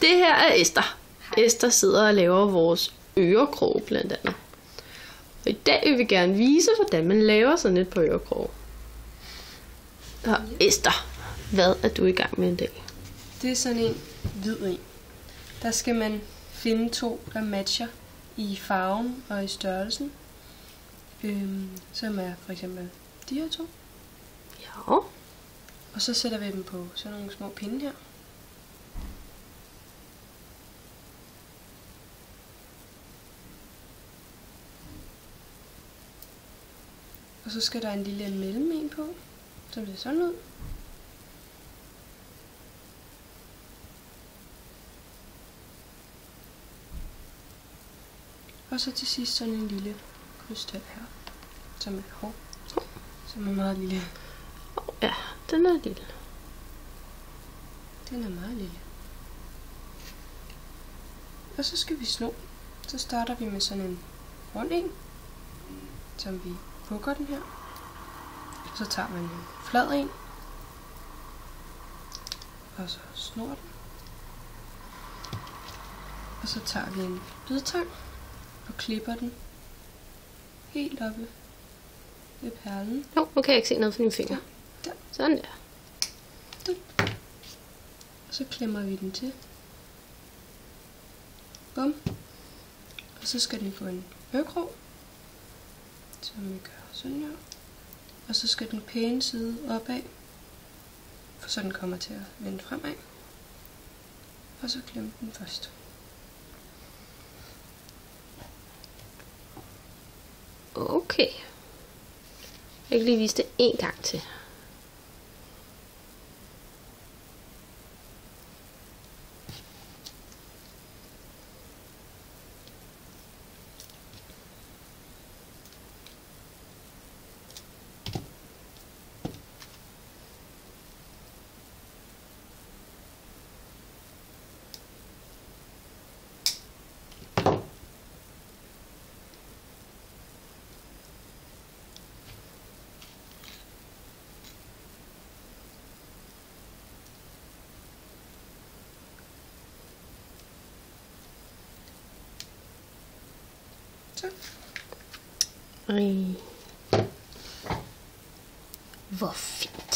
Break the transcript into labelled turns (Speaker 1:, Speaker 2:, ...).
Speaker 1: Det her er Esther. Esther sidder og laver vores ørekrog blandt andet. Og i dag vil vi gerne vise, hvordan man laver sådan et par ørekrog. Og Esther, hvad er du i gang med i dag?
Speaker 2: Det er sådan en hvid en. Der skal man finde 2, der matcher i farven og i størrelsen. Som er for eksempel de her 2.
Speaker 1: Ja.
Speaker 2: Og så sætter vi dem på sådan nogle små pinde her. Og så skal der en lille mellem en på, som ser sådan ud. Og så til sidst sådan en lille krystal her, som er meget lille.
Speaker 1: Ja, den er lille.
Speaker 2: Den er meget lille. Og så skal vi sno. Så starter vi med sådan en rund en, som vi hugger den her. Så tager man en flad en, og så snor den. Og så tager vi en bidtang og klipper den helt oppe ved perlen.
Speaker 1: Jo, nu kan jeg ikke se noget for dine fingre.
Speaker 2: Der.
Speaker 1: Sådan der.
Speaker 2: Og så klemmer vi den til. Bum. Og så skal den få en ørekrog, som vi gør sådan her. Og så skal den pæne side opad, for så den kommer til at vende fremad. Og så klem den først.
Speaker 1: Okay. Jeg kan lige vise det en gang til.
Speaker 2: Så.
Speaker 1: Hvor fint.